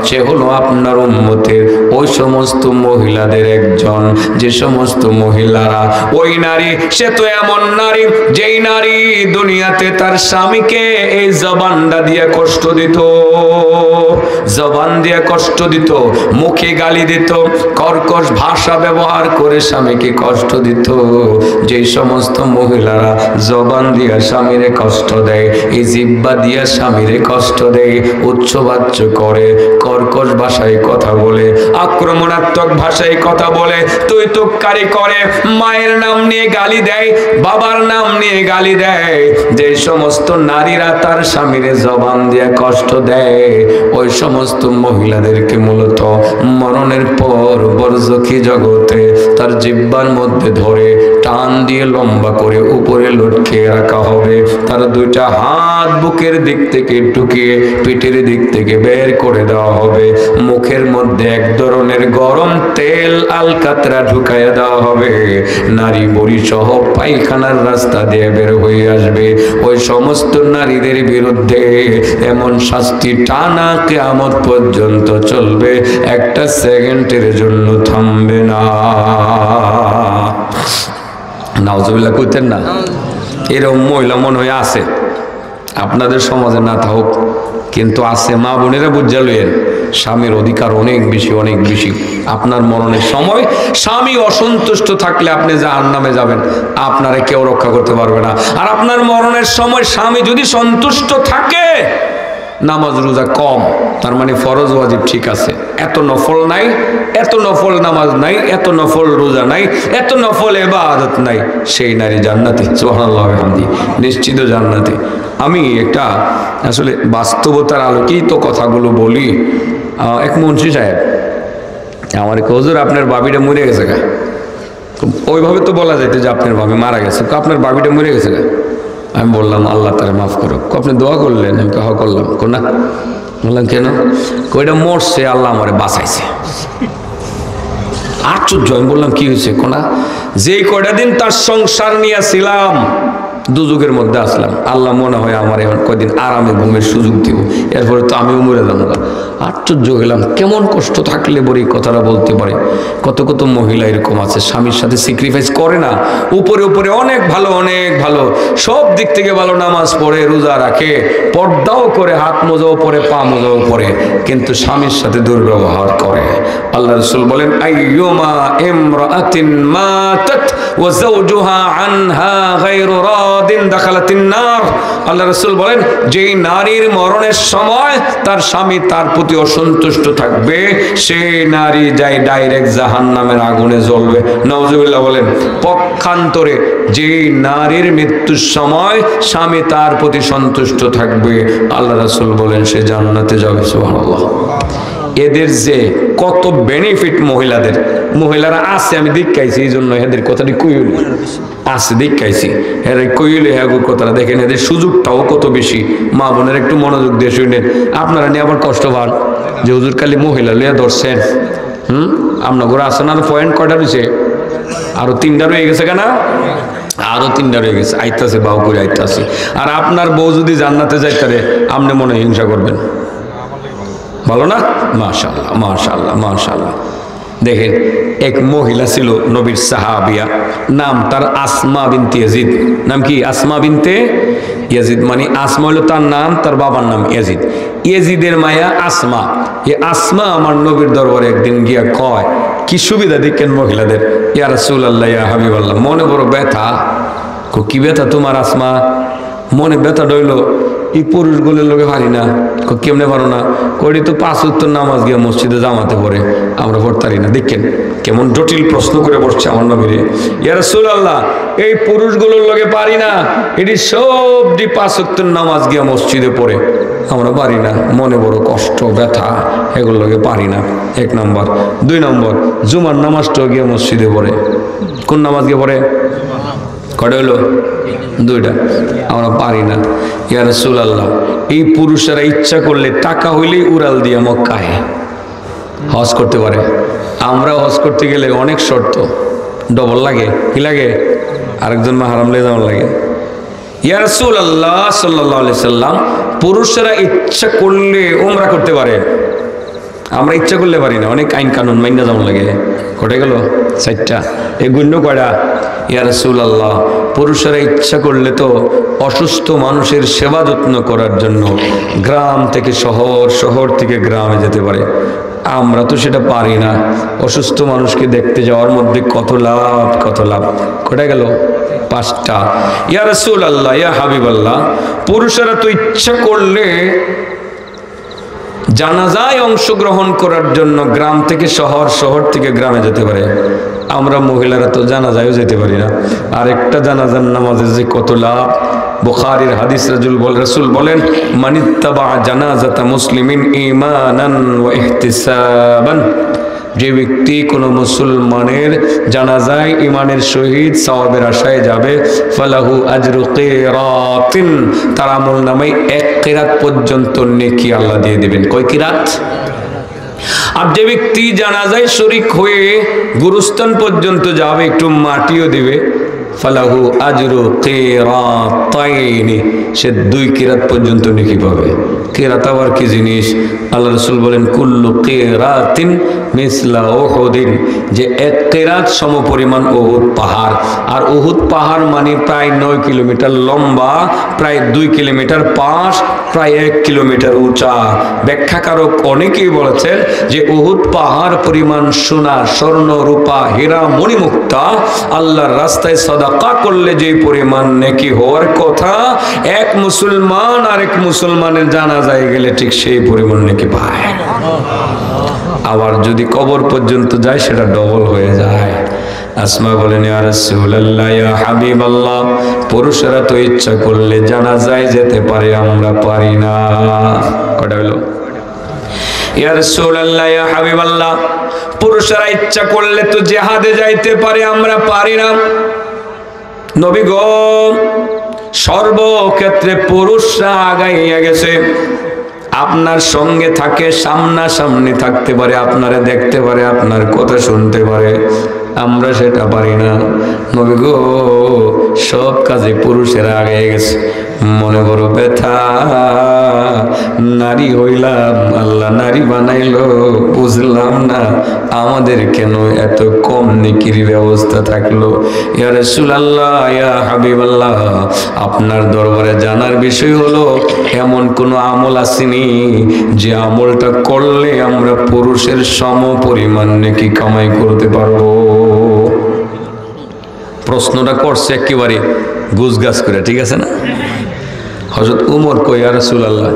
সে হলো আপনার উম্মতের ওই সমস্ত মহিলাদের একজন, যে সমস্ত মহিলারা ওই নারী, সে তো এমন নারী যেই নারী দুনিয়াতে তার স্বামীকে এই জবানটা দিয়ে কষ্ট দিত, জবান দিয়ে কষ্ট দিত, মুখে গালি দিত, কর্কশ ভাষা ব্যবহার করে স্বামীকে কষ্ট দিত। যে সমস্ত মহিলারা জবান দিয়া স্বামীরে কষ্ট দেয়, এই জিহ্বা দিয়া স্বামীরে কষ্ট দেয়, উচ্চবাচ্য করে, কর্কশ ভাষা ভাষায় কথা বলে, আক্রমণাত্মক ভাষায় কথা বলে, তুই তুকারি করে, মায়ের নাম নিয়ে গালি দেয়, বাবার নাম নিয়ে গালি দেয়। যে সমস্ত নারীরা তার স্বামীর জবান দিয়ে কষ্ট দেয়, ওই সমস্ত মহিলাদেরকে মূলত মরণের পর বরজখী জগতে তার জিহ্বার মধ্যে ধরে টান দিয়ে লম্বা করে উপরে লটকে রাখা হবে। তার দুইটা হাত বুকের দিক থেকে ঢুকিয়ে পিঠের দিক থেকে বের করে দেওয়া হবে। মুখের মধ্যে এক ধরনের গরম তেল আলকাতরা ঢুকাইয়া দেওয়া হবে। নারী বড়ি সহ পায়খানার রাস্তা দিয়ে বের হয়ে আসবে। ওই সমস্ত নারীদের বিরুদ্ধে এমন শাস্তি টানা কিয়ামত পর্যন্ত চলবে, একটা সেকেন্ডের জন্য থামবে না। নাউজুবিল্লাহ কইতেন না? এরকম মহিলা মনে হয় আছে, আপনাদের সমাজে না থাকুক কিন্তু আছে। মা বোনেরা বুঝা লইয়েন, স্বামীর অধিকার অনেক বেশি, অনেক বেশি। আপনার মরণের সময় স্বামী অসন্তুষ্ট থাকলে আপনি জাহান্নামে যাবেন, আপনারে কেউ রক্ষা করতে পারবে না। আর আপনার মরণের সময় স্বামী যদি সন্তুষ্ট থাকে, নামাজ রোজা কম, তার মানে ফরজ ওয়াজিব ঠিক আছে, এত নফল নাই, এত নফল নামাজ নাই, এত নফল রোজা নাই, এত নফল ইবাদত নাই, সেই নারী জান্নাতি। সুবহানাল্লাহ বিহামদি, নিশ্চিত জান্নাতি। আমি একটা আসলে বাস্তবতার আলোকেই তো কথাগুলো বলি। এক মুন্সি সাহেব আমার হুজুর আপনার বাবিটা মরে গেছে গা। ওইভাবে তো বলা যাইতে যে আপনার বাবি মারা গেছে, আপনার বাবিটা মরে গেছে গা। আমি বললাম আল্লাহ তারা মাফ করো। আপনি দোয়া করলেন? আমি কাহা করলাম। কোনা বললাম কেন? কইটা মরছে, আল্লাহ আমারে বাঁচাইছে। আশ্চর্য। আমি বললাম কি হয়েছে? কোনা যেই কয়টা দিন তার সংসার নিয়ে ছিলাম, দুযুগের মধ্যে আসলাম, আল্লাহ মনে হয় আমার এখন কয়দিন আরামে ঘুমের সুযোগ দিব, এরপরে তো আমিও মরে যাবো। আশ্চর্য গেলাম, কেমন কষ্ট থাকলে বলে এই কথাটা বলতে পারে। কত কত মহিলা এরকম আছে, স্বামীর সাথে স্যাক্রিফাইস করে না, উপরে উপরে অনেক ভালো, অনেক ভালো, সব দিক থেকে ভালো, নামাজ পড়ে, রোজা রাখে, পর্দাও করে, হাত মোজাও পরে, পা মোজাও পরে, কিন্তু স্বামীর সাথে দুর্ব্যবহার করে। আল্লাহ রাসূল বলেন আইয়ুমা ইমরাআতিন মাতাত ওয়া যাওজুহা আনহা গায়রু রাদিন দাখালাতিন নার। আল্লাহ রাসূল বলেন যেই নারীর মরণের সময় তার স্বামী তার প্রতি অসন্তুষ্ট থাকবে, সেই নারী যায় ডাইরেক্ট জাহান্নামের আগুনে জ্বলবে। নাউজুবিল্লাহ বলেন। পক্ষান্তরে যেই নারীর মৃত্যুর সময় স্বামী তার প্রতি সন্তুষ্ট থাকবে, আল্লাহ রাসূল বলেন সে জান্নাতে যাবে। সুবহানাল্লাহ। এদের যে কত বেনিফিট মহিলাদের, মহিলারা আছে, আমি দেখাইছি, এই জন্য এদের কথাটি কইল আছে, দেখাইছি এর কইলে হ্যাঁ কথাটা দেখেন, এদের সুযোগটাও কত বেশি। মা বোনের একটু মনোযোগ দিয়ে শুনেন। আপনারা নিয়ে আবার কষ্ট পান যে হুজুর খালি মহিলা লিয়া ধরছেন। আপনার ঘরে আসেন আর পয়েন্ট কয়টা রয়েছে? আরো 3টা রয়ে গেছে কেনা? আরো 3টা রয়ে গেছে, আইতাছে, বাউ করে আইতাছে। আর আপনার বউ যদি জান্নাতে যাইতারে, আপনি মনে হিংসা করবেন। ভালো না? মাশাআল্লাহ, মাশাআল্লাহ, মাশাআল্লাহ। দেখেন এক মহিলা ছিল নবীর সাহাবিয়া, নাম তার আসমা বিনতে ইয়াজিদ। নাম কি? আসমা বিনতে ইয়াজিদ। মানে আসমা হলো তার নাম, তার বাবার নাম ইয়াজিদ। ইয়াজিদের মায়া আসমা। এই আসমা আমার নবীর দরবারে একদিন গিয়া কয়, কি সুবিধা দেখেন মহিলাদের, ইয়া রাসূলুল্লাহ, ইয়া হাবিবাল্লাহ, মনে বড় ব্যথা। কি ব্যথা তোমার আসমা? মনে ব্যথা রইল, এই পুরুষগুলোর লোকে পারি না। কেমনে পারো না? করি তো 5 ওয়াক্ত নামাজ গিয়ে মসজিদে জামাতে পড়ে, আমরা পড়তারি না। দেখেন কেমন জটিল প্রশ্ন করে বসছে আমার নবীরে। ইয়া রাসূলুল্লাহ, এই পুরুষগুলোর লোকে পারি না, এটি সবটি 5 ওয়াক্ত নামাজ গিয়ে মসজিদে পড়ে, আমরা পারি না, মনে বড় কষ্ট, ব্যথা, এগুলো লোকে পারি না। 1 নম্বর। 2 নম্বর, জুমার নামাজটাও গিয়ে মসজিদে পড়ে। কোন নামাজ গিয়ে পড়ে? কটা হলো? 2টা। আমরা পারি না। ইয়া রাসূলুল্লাহ, এই পুরুষেরা ইচ্ছা করলে টাকা হইলেই উড়াল দিয়ে মক্কায় হজ করতে পারে। আমরা হজ করতে গেলে অনেক শর্ত, ডবল লাগে। কি লাগে? আরেকজন মাহরাম লয়ে যাওয়ার লাগে। ইয়া রাসূলুল্লাহ সাল্লাল্লাহু আলাইহি সাল্লাম, পুরুষেরা ইচ্ছা করলে উমরা করতে পারে, আমরা ইচ্ছা করলে পারি না, অনেক আইন কানুন মাইনা যাওয়ার লাগে। কটে গেল? 4টা। এই গুণ্য কয়টা? ইয়া রাসূলুল্লাহ, পুরুষেরা ইচ্ছা করলে তো অসুস্থ মানুষের সেবা যত্ন করার জন্য গ্রাম থেকে শহর, শহর থেকে গ্রামে যেতে পারে, আমরা তো সেটা পারি না। অসুস্থ মানুষকে দেখতে যাওয়ার মধ্যে কত লাভ, কত লাভ। কটা গেল? 5টা। ইয়া রাসূলুল্লাহ, ইয়া হাবিবাল্লাহ, পুরুষেরা তো ইচ্ছা করলে জানাজায় অংশগ্রহণ করার জন্য গ্রাম থেকে শহর, শহর থেকে গ্রামে যেতে পারে। আমরা মহিলারা তো জানাজায়ও যেতে পারি না। আরেকটা জানাজার নামাজে যে কত লাভ। বুখারীর হাদিস রাসূল বলেন, মানিত্তাবা জানাজাতা মুসলিমিন ঈমানান ওয়া ইহতিসাবান, যে ব্যক্তি কোনো মুসলমানের জানাজায় ঈমানের সহিত সওয়াবের আশায় যাবে, ফালাহু আজরু কিরাতিন, তার আমলনামায় 1 কিরাত পর্যন্ত নেকি আল্লাহ দিয়ে দিবেন। কয় কিরাত? আর যে ব্যক্তি জানাজায় শরীক হয়ে গুরুস্থান পর্যন্ত যাবে, একটু মাটিও দিবে, ফালাহু আজরু কিরাতাইনি, সে 2 কিরাত পর্যন্ত নেকি পাবে। কিরাত আবার কি জিনিস? আল্লাহ রাসূল বলেন, কুল্লু কিরাতিন মিসলা উহুদিন, যে 1 কিরাত সমপরিমাণ উহুদ পাহাড়। আর উহুদ পাহাড় মানে প্রায় 9 কিলোমিটার লম্বা, প্রায় 2 কিলোমিটার পাশ, প্রায় 1 কিলোমিটার উঁচা। ব্যাখ্যাকারক অনেকেই বলেছেন যে উহুদ পাহাড় পরিমাণ সোনা, স্বর্ণ, রূপা, হীরা, মণিমুক্তা আল্লাহর রাস্তায় সাদাকা করলে যে পরিমাণ নেকি হওয়ার কথা, এক মুসলমান আরেক মুসলমানের জানাজায় গেলে ঠিক সেই পরিমাণ নেকি পায়। আবার যদি কবর পর্যন্ত যায় সেটা ডবল হয়ে যায়। আসমা বলেন, ইয়া রাসূলুল্লাহ, ইয়া হাবিবাল্লাহ, পুরুষরা তো ইচ্ছা করলে জানাজায় যেতে পারে, আমরা পারি না। কটা হলো? ইয়া রাসূলুল্লাহ, ইয়া হাবিবাল্লাহ, পুরুষরা ইচ্ছা করলে তো জিহাদে যাইতে পারে, আমরা পারি না। নবী গো, সর্বক্ষেত্রে পুরুষরা আগাইয়া গেছে। আপনার সঙ্গে থাকে, সামনাসামনি থাকতে পারে, আপনারে দেখতে পারে, আপনার কথা শুনতে পারে, আমরা সেটা পারি না। নবী গো, সব কাজে পুরুষেরা আগে গেছে। মনে বড় ব্যথা, নারী হইলাম, আল্লাহ নারী বানাইলো, বুঝলাম না আমাদের কেন এত কম নেকির ব্যবস্থা থাকলো। ইয়া রাসূলুল্লাহ, ইয়া হাবিবাল্লাহ, আপনার দরবারে জানার বিষয় হলো, এমন কোন আমল আসেনি যে আমলটা করলে আমরা পুরুষের সম পরিমাণ নেকি কামাই করতে পারবো? প্রশ্নটা করছে একেবারে গুছগাছ করে, ঠিক আছে না? হযরত উমর কই, ইয়া রাসূলুল্লাহ,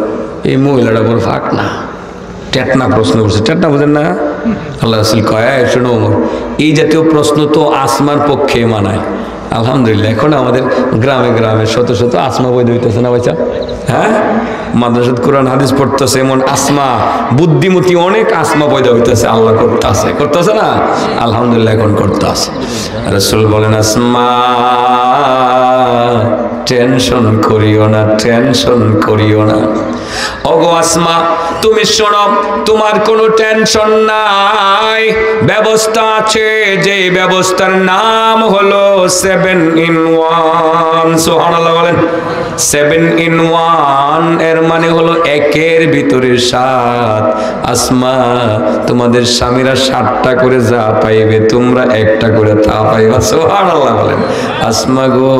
এই মহিলাটা বড় ফাঁক না, টেটনা প্রশ্ন করছে। টেটনা বুঝেন না? আল্লাহ রাসূল কয়, শোনো উমর, এই জাতীয় প্রশ্ন তো আসমার পক্ষে মানায়। আলহামদুলিল্লাহ, এখন আমাদের গ্রামে গ্রামে শত শত আসমা বই হইতেছে না বাচ্চা? হ্যাঁ, মাদ্রাসাত কোরআন হাদিস পড়তেছে, এমন আসমা বুদ্ধিমতী অনেক আসমা পয়দা হইতেছে। আল্লাহ করতেছে না? আলহামদুলিল্লাহ, এখন করতেছে। রাসূল বলেন, আসমা টেনশন করিও না, টেনশন করিও না। ওগো আসমা, তুমি শোনো, তোমার কোনো টেনশন নাই, ব্যবস্থা আছে। যে ব্যবস্থার নাম হলো 7 in 1। সুবহানাল্লাহ বলেন। 7 in 1 এর মানে হলো 1-এর ভিতরে 7। আসমা, তোমাদের স্বামীরা 7টা করে যা পাইবে, তোমরা 1টা করে তা পাইবা। সুবহানাল্লাহ বলেন। আসমা গো,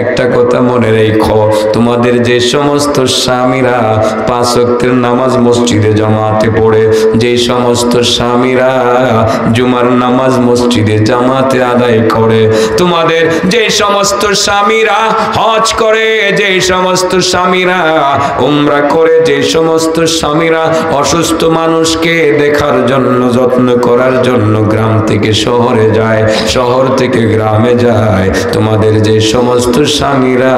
একটা কথা মনে রেখো, তোমাদের যে সমস্ত স্বামীরা 5 ওয়াক্তের নামাজ মসজিদে জামাতে পড়ে, যে সমস্ত স্বামীরা জুমার নামাজ মসজিদে জামাতে আদায় করে, তোমাদের যে সমস্ত স্বামীরা হজ করে, যে সমস্ত স্বামীরা উমরা করে, যে সমস্ত স্বামীরা অসুস্থ মানুষকে দেখার জন্য, যত্ন করার জন্য গ্রাম থেকে শহরে যায়, শহর থেকে গ্রামে যায়, তোমাদের যে সমস্ত স্বামীরা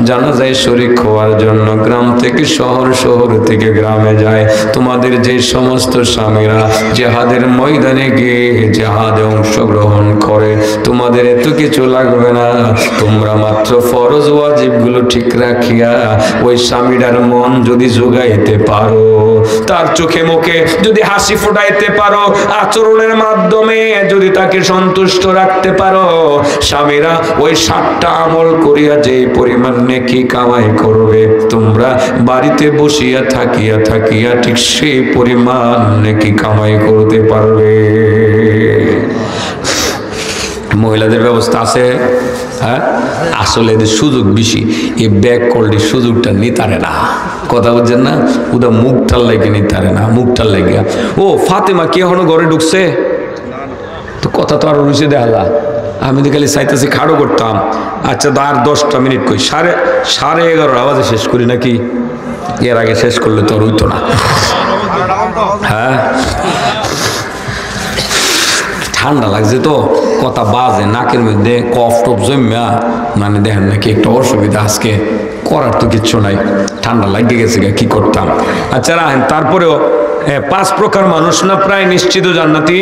জানাজায় শরীক হওয়ার জন্য গ্রাম থেকে শহর, শহর থেকে গ্রামে যায়, তোমাদের যে সমস্ত স্বামীরা জিহাদের ময়দানে গিয়ে জিহাদে অংশগ্রহণ করে, তোমাদের এত কিছু লাগবে না। তোমরা মাত্র ফরজ ওয়াজিবগুলো ঠিক রাখিয়া ওই স্বামীটার মন যদি জোগাইতে পারো, তার চোখে মুখে যদি হাসি ফোটাইতে পারো, আচরণের মাধ্যমে যদি তাকে সন্তুষ্ট রাখতে পারো, স্বামীরা ওই 7টা আমল করিয়া যে পরিমাণ নেকি কামাই করবে, তোমরা বাড়িতে বসিয়া থাকিয়া থাকিয়া ঠিক সেই পরিমাণ নেকি কামাই করতে পারবে। মহিলাদের ব্যবস্থা আছে, হ্যাঁ, আসলে এদের সুযোগ বেশি। এই ব্যাক কলটির সুযোগটা নিতারে না, কথা বুঝছেন না? ওটা মুখটার লাগে নিতারে না, মুখটার লাগিয়া। ও ফাতেমা কি এখনো ঘরে ঢুকছে? তো কথা তো আরো রুচে দেখা যায়। আমি তো খালি চাইতেছি খাড়ো করতাম। আচ্ছা, আর 10টা মিনিট কই, 11:30 আওয়াজে শেষ করি নাকি? এর আগে শেষ করলে তো আর হইতো না। হ্যাঁ ঠান্ডা লাগছে তো কথা বাজে নাকের মধ্যে কফ টপ জমা মানে দেখেন নাকি একটা অসুবিধা আজকে করার তো কিচ্ছু নাই ঠান্ডা লাগে গেছে কি করতাম আচ্ছা রাখেন তারপরেও 5 প্রকার মানুষ না প্রায় নিশ্চিত জান্নাতি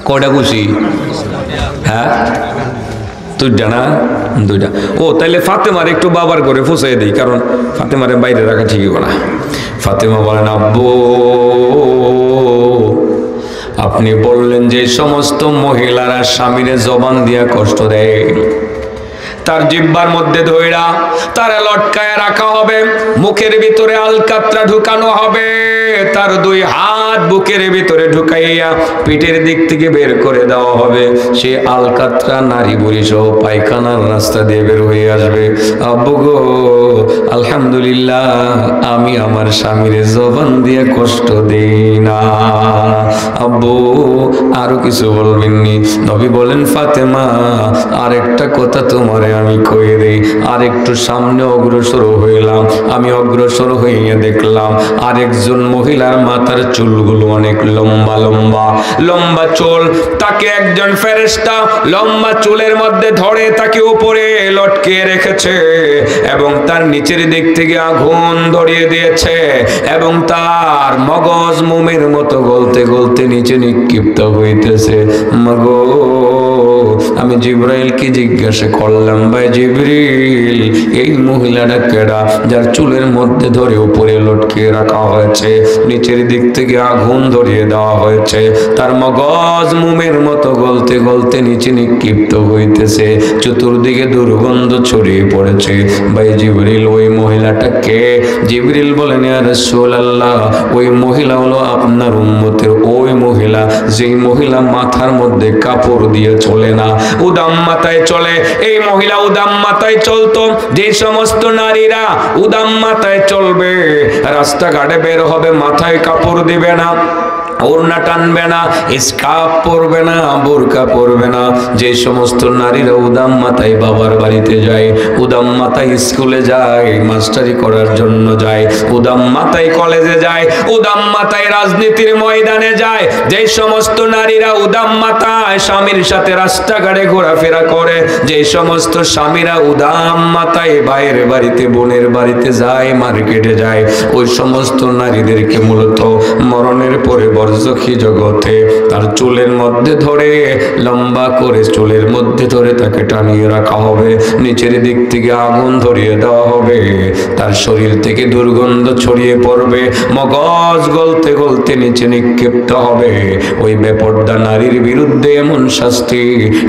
কয়টা খুশি হ্যাঁ দুইটা না দুইটা ও তাইলে ফাতেমার একটু বাবার করে ফুসাই দিই কারণ ফাতেমারে বাইরে রাখা ঠিকই না ফাতেমা বলেন আব্বু আপনি বললেন যে সমস্ত মহিলারা স্বামীরে জবান দিয়া কষ্ট দেয় তার জিহ্বার মধ্যে ধইরা তারে লটকায় রাখা হবে মুখের ভিতরে আলকাতরা ঢুকানো হবে তার 2 হাত বুকের ভিতরে ঢুকাইয়া পিঠের দিক থেকে বের করে দেওয়া হবে সে আলকাতরা নারী বুড়ি সহ পায়খানার রাস্তা দিয়ে বের হয়ে আসবে আব্বু গো আলহামদুলিল্লাহ আমি আমার স্বামীর জবান দিয়ে কষ্ট দেই না আব্বু আরো কিছু বলবেননি নবী বলেন ফাতেমা আরেকটা কথা তোমারে আমি কয়ে দেই আর একটু সামনে অগ্রসর হইলাম আমি অগ্রসর হইয়া দেখলাম আরেকজন মহিলার মাথার চুলগুলো অনেক লম্বা লম্বা লম্বা চুল তাকে একজন ফেরেশতা লম্বা চুলের মধ্যে ধরে তাকে উপরে লটকে রেখেছে এবং তার নিচের দিক থেকে আগুন ধরিয়ে দিয়েছে এবং তার মগজ মোমের মতো গলতে গলতে নিচে নিক্ষিপ্ত হইতেছে মাগো আমি জিব্রাইলকে জিজ্ঞাসা করলাম ভাই জিবরিল এই মহিলাটা কেডা যার চুলের মধ্যে ধরে উপরে লটকে রাখা হয়েছে নিচের দিক থেকে আগুন ধরিয়ে দেওয়া হয়েছে তার মগজ মোমের মতো গলতে গলতে নিচে নিক্ষিপ্ত হইতেছে চতুর্দিকে দুর্গন্ধ ছড়িয়ে পড়েছে ভাই জিবরিল ওই মহিলাটা কে জিবরিল বলেন ইয়া রাসূলুল্লাহ ওই মহিলা হলো আপনার উম্মতের ওই মহিলা যেই মহিলা মাথার মধ্যে কাপড় দিয়ে চলে না উদাম মাথায় চলে এই মহিলা উদাম মাথায় চলতো যে সমস্ত নারীরা উদাম মাথায় চলবে রাস্তাঘাটে বের হবে মাথায় কাপড় দিবে না ওড়না টানবে না স্কার্ফ পরবে না বোরকা পরবে না যে সমস্ত নারীরা উদাম মাথায় বাবার বাড়িতে যায় উদাম মাথায় স্কুলে যায় মাস্টারি করার জন্য যায় উদাম মাথায় কলেজে যায় উদাম মাথায় রাজনীতির ময়দানে যায় যে সমস্ত নারীরা উদাম মাথায় স্বামীর সাথে রাস্তাঘাটে ঘোরাফেরা করে যে সমস্ত স্বামীরা উদাম মাথায় ভাইয়ের বাড়িতে বোনের বাড়িতে যায় মার্কেটে যায় ওই সমস্ত নারীদেরকে মূলত মরণের পরে বরজখী জগতে তার চুলের মধ্যে ধরে লম্বা করে চুলের মধ্যে ধরে তাকে টানিয়ে রাখা হবে নিচের দিক থেকে আগুন ধরিয়ে দেওয়া হবে তার শরীর থেকে দুর্গন্ধ ছড়িয়ে পড়বে মগজ গলতে গলতে নিচে নিক্ষিপ্ত হবে ওই বেপরদা নারীর বিরুদ্ধে এমন শাস্তি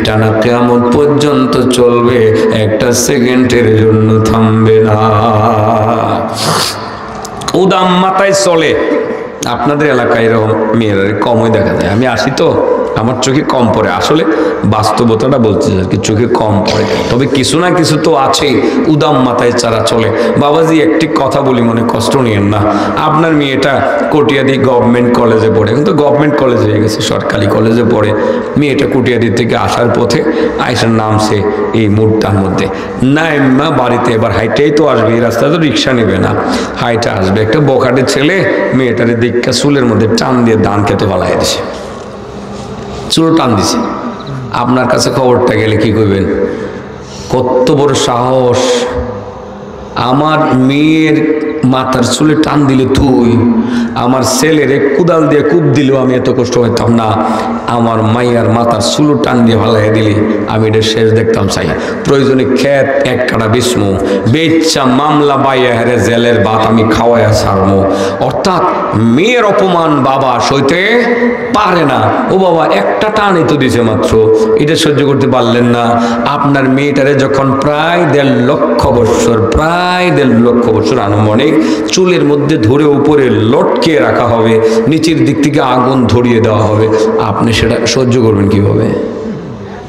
টানা কিয়ামত পর্যন্ত চলবে একটা সেকেন্ডের জন্য থামবে না উদাম মাথায় চলে আপনাদের এলাকায় এরকম মেয়েরা কমই দেখা যায় আমি আসি তো আমার চোখে কম পড়ে আসলে বাস্তবতাটা বলছি আর কি চোখে কম পড়ে তবে কিছু না কিছু তো আছেই উদাম মাথায় চারা চলে বাবাজি একটি কথা বলি মনে কষ্ট নিয়েন না আপনার মেয়েটা কটিয়াদি গভর্নমেন্ট কলেজে পড়ে কিন্তু গভর্নমেন্ট কলেজ হয়ে গেছে সরকারি কলেজে পড়ে মেয়েটা কটিয়াদি থেকে আসার পথে আইসার নামছে এই মুহূর্তের মধ্যে না বাড়িতে এবার হাইটাই তো আসবে এই রাস্তায় তো রিক্সা নেবে না হাইটা আসবে একটা বখাটের ছেলে মেয়েটারে দীক্ষা চুলের মধ্যে টান দিয়ে ধান খেতে পালাই দিছে চুল টান দিছে আপনার কাছে খবরটা গেলে কি করবেন কত বড় সাহস আমার মেয়ের মাথার চুলে টান দিলে তুই আমার ছেলের কুদাল দিয়ে কূপ দিলেও আমি এত কষ্ট হইতাম না আমার মাইয়ার মাথার চুলো টান দিয়ে ভালাই দিলি আমি এটা শেষ দেখতাম চাই প্রয়োজনে খেত এক কাটা বিষ্ণু বেচ্চা মামলা বাইয়া হেরে জেলের ভাত আমি খাওয়াইয়া ছাড়বো অর্থাৎ মেয়ের অপমান বাবা সইতে পারে না ও বাবা একটা টানই তো দিছে মাত্র এটা সহ্য করতে পারলেন না আপনার মেয়েটারে যখন প্রায় 1.5 লক্ষ বৎসর প্রায় 1.5 লক্ষ বৎসর আনুমানিক চুলের মধ্যে ধরে উপরে লটকে রাখা হবে নিচের দিক থেকে আগুন ধরিয়ে দেওয়া হবে আপনি সেটা সহ্য করবেন কিভাবে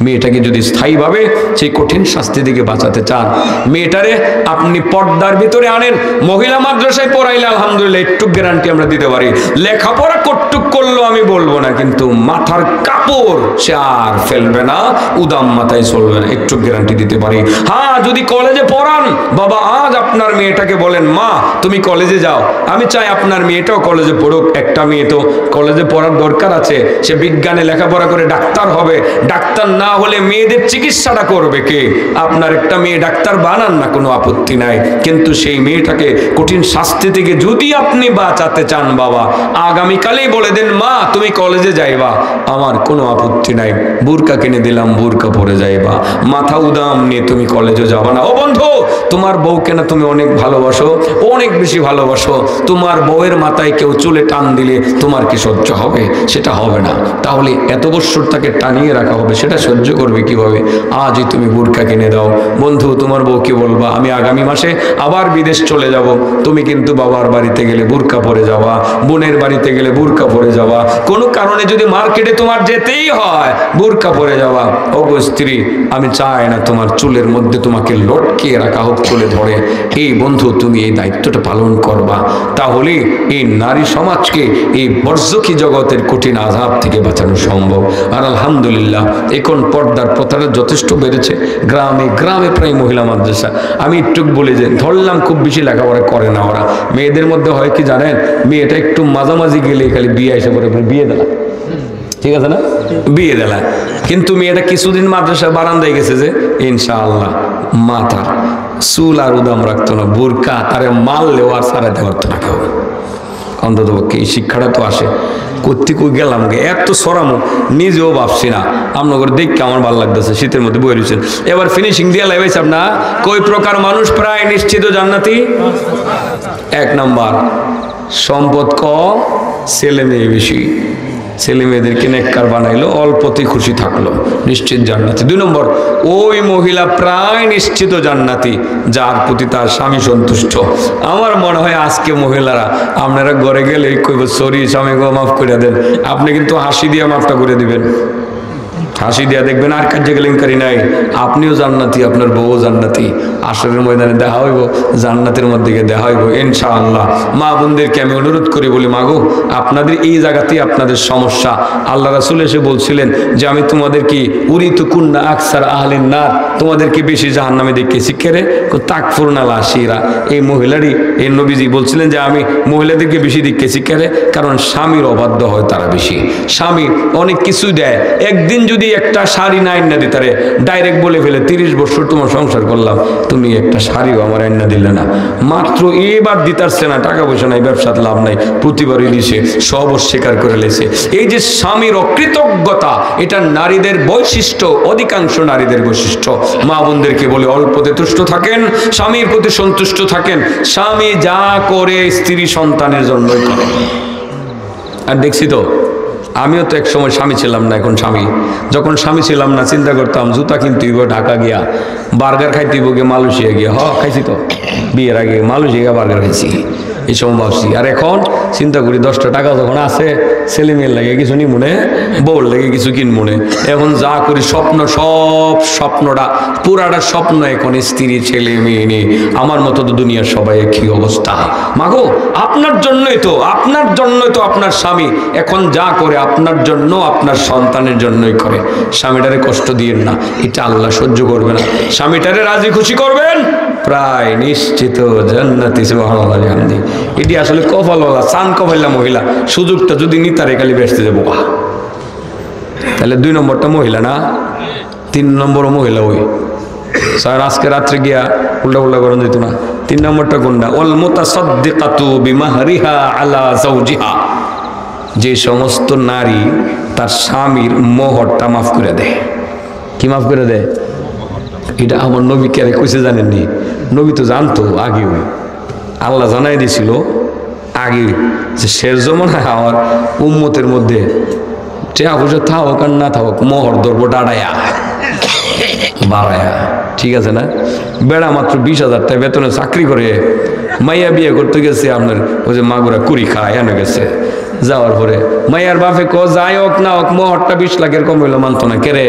মেয়েটাকে যদি স্থায়ীভাবে সেই কঠিন শাস্তি থেকে বাঁচাতে চান, মেয়েটারে আপনি পর্দার ভিতরে আনেন। মহিলা মাদ্রাসায় পড়াইলে আলহামদুলিল্লাহ একটু গ্যারান্টি আমরা দিতে পারি, লেখাপড়া কটুক করলো আমি বলবো না, কিন্তু মাথার কাপড় সে আর ফেলবে না, উদাম মাথায় চলবে না, একটু গ্যারান্টি দিতে পারি। হ্যাঁ, যদি কলেজে পড়ান, বাবা আজ আপনার মেয়েটাকে বলেন মা তুমি কলেজে যাও, আমি চাই আপনার মেয়েটাও কলেজে পড়ুক। একটা মেয়ে তো কলেজে পড়ার দরকার আছে, সে বিজ্ঞানে লেখাপড়া করে ডাক্তার হবে, ডাক্তার না হলে মেয়েদের চিকিৎসাটা করবে কে? আপনার একটা মেয়ে ডাক্তার বানান না, কোনো আপত্তি নাই, কিন্তু সেই মেয়েটাকে কঠিন শাস্তি থেকে যদি আপনি বাঁচাতে চান বাবা, আগামীকালেই বলে দেন মা তুমি কলেজে যাইবা, আমার কোনো আপত্তি নাই, বুরকা কিনে দিলাম, বুরকা পরে যাইবা, মাথা উদাম নিয়ে তুমি কলেজে যাবা না। ও বন্ধু, তোমার বউকে না তুমি অনেক ভালোবাসো, অনেক বেশি ভালোবাসো, তোমার বউয়ের মাথায় কেউ চুলে টান দিলে তোমার কি সহ্য হবে? সেটা হবে না। তাহলে এত বছর তাকে টানিয়ে রাখা হবে, সেটা সহ্য করবে কিভাবে? আজই তুমি বুরকা কিনে দাও। বন্ধু, তোমার বউকে বলবা আমি আগামী মাসে আবার বিদেশ চলে যাব, তুমি কিন্তু বাবার বাড়িতে গেলে বুরকা পরে যাওয়া, বোনের বাড়িতে গেলে বুরকা পরে যাওয়া, কোনো কারণে যদি মার্কেটে তোমার যেতেই হয় বুরকা পরে যাওয়া। ওগো স্ত্রী, আমি চাই না তোমার চুলের মধ্যে তোমাকে লটকিয়ে রাখা হোক চুলে ধরে। এই বন্ধু, তুমি এই দায়িত্বটা পালন করবা, তাহলে এই নারী সমাজকে এই বর্জকি জগতের কঠিন আযাব থেকে বাঁচানো সম্ভব। আর আলহামদুলিল্লাহ এখন পর্দার প্রথাটা যথেষ্ট বেড়েছে, গ্রামে গ্রামে প্রায় মহিলা মাদ্রাসা। আমি একটু বলি যে ধরলাম খুব বেশি লেখাপড়া করে না ওরা, মেয়েদের মধ্যে হয় কি জানেন, মেয়েটা একটু মাঝামাঝি গেলে খালি বিয়ে এসে পরে বিয়ে দিলা, ঠিক আছে না, বিয়ে দিলা, কিন্তু মেয়েটা কিছুদিন মাদ্রাসা বারান্দায় গেছে যে ইনশাআল্লাহ মাথা চুল আর উদাম রাখতো না, বুরকা তারে মারলেও আর সারাতে পারতো না কেউ। অন্তত পক্ষে এই শিক্ষাটা তো আসে। করতে কই গেলাম গে, এত সরামো নিজেও ভাবছি না, আপনার করে দেখতে আমার ভালো লাগতেছে, শীতের মধ্যে বই রয়েছেন। এবার ফিনিশিং দিয়ে লাইবাইছে আপনার কই প্রকার মানুষ প্রায় নিশ্চিত জান্নাতি। 1 নাম্বার, সম্পদ কম, ছেলে মেয়ে বেশি, ছেলে মেয়েদেরকে নেককার বানাইলো, অল্পতেই খুশি থাকলো, নিশ্চিত জান্নাতি। 2 নম্বর, ওই মহিলা প্রায় নিশ্চিত জান্নাতি যার প্রতি তার স্বামী সন্তুষ্ট। আমার মনে হয় আজকে মহিলারা আপনারা ঘরে গেলে কইব সরি স্বামী গো মাফ করে দেন, আপনি কিন্তু হাসি দিয়ে মাফটা করে দিবেন, হাসি দিয়া দেখবেন আর কার্য কেলেঙ্কারি নাই, আপনিও জান্নাতি, আপনার বউ জান্নাতি, আসরের ময়দানে দেখা হইব, জান্নাতের মধ্যে গিয়ে দেখা হইব ইনশাআল্লাহ। মা বোনদেরকে আমি অনুরোধ করি বলি, মাগো আপনাদের এই জায়গাতেই আপনাদের সমস্যা। আল্লাহ রাসূল এসে বলছিলেন যে আমি তোমাদের কি উরিতু কুন্না আকসার আহলিন নার, তোমাদেরকে বেশি জাহান্নামে দেখেছি, কেরে তাকফুরনা লাশিরা। এই মহিলারই এই নবীজি বলছিলেন যে আমি মহিলাদেরকে বেশি দেখেছি, কেরে কারণ স্বামীর অবাধ্য হয় তারা বেশি, স্বামী অনেক কিছু দেয়, একদিন যদি একটা শাড়ি না আইনা দিতে পারে ডাইরেক্ট বলে ফেলে 30 বছর তোমার সংসার করলাম, তুমি একটা শাড়িও আমার আইনা দিলে না, মাত্র এবার দিতারছে না, টাকা পয়সা নাই, ব্যবসাতে লাভ নাই, প্রতিবারই দিছে, সব অস্বীকার করে লেছে। এই যে স্বামীর অকৃতজ্ঞতা, এটা নারীদের বৈশিষ্ট্য, অধিকাংশ নারীদের বৈশিষ্ট্য। মা বোনদেরকে বলে অল্পতে তুষ্ট থাকেন, স্বামীর প্রতি সন্তুষ্ট থাকেন, স্বামী যা করে স্ত্রী সন্তানের জন্যই করে। আর দেখছি তো, আমিও তো এক সময় স্বামী ছিলাম না, এখন স্বামী। যখন স্বামী ছিলাম না চিন্তা করতাম জুতা কিনতে হইব ঢাকা গিয়া, বার্গার খাইতে হইব গিয়ে মালয়েশিয়া গিয়া, খাইছি তো বিয়ের আগে মালয়েশিয়া গিয়ে বার্গার খাইছি, এই সময় ভাবছি। আর এখন চিন্তা করি 10টা টাকা যখন আছে, ছেলে মেয়ের লাগে কিছু নি মনে, বউর লাগে কিছু কিন মনে, এখন যা করি স্বপ্ন, সব স্বপ্নটা পুরাটা স্বপ্ন এখন স্ত্রী ছেলে মেয়ে নেই। আমার মতো তো দুনিয়ার সবাই একই অবস্থা। মাগো আপনার জন্যই তো আপনার স্বামী এখন যা করে আপনার জন্য, আপনার সন্তানের জন্যই করে। স্বামীটারে কষ্ট দিয়েন না, এটা আল্লাহ সহ্য করবে না। স্বামীটারে রাজি খুশি করবেন, প্রায় নিশ্চিত জান্নাতি। সুবহানাল্লাহ। এটি আসলে কপালওয়ালা, চান কপাল্লা মহিলা, সুযোগটা যদি নিতারে খালি বেসতে যাবো। তাহলে 2 নম্বরটা মহিলা না, 3 নম্বরও মহিলা। ওই স্যার আজকে রাত্রে গিয়া উল্টা করেন যেত না। 3 নম্বরটা কোনটা? ওয়াল মুতাসাদ্দিকাতু বিমাহরিহা আলা যাওজিহা, যে সমস্ত নারী তার স্বামীর মোহরটা মাফ করে দেয়। কি মাফ করে দেয়? এটা আমার নবী কে কইছে জানেননি? নবী তো জানতো আগে, আল্লাহ জানাই দিছিল আগে যে শেষ জমানায় আমার উম্মতের মধ্যে টেয়া পয়সা থাকুক আর না থাকুক, মোহর ধরবো ডাড়ায়া বাড়ায়া, ঠিক আছে না? বেড়া মাত্র 20,000 টাকা বেতনে চাকরি করে, মাইয়া বিয়ে করতে গেছে, আপনার ওই যে মাগুরা কুড়ি খায় এনে গেছে। যাওয়ার পরে মাইয়ার বাপে যাই হোক না হোক মোহরটা 20 লাখের কম হইলো, মানতো না, কেরে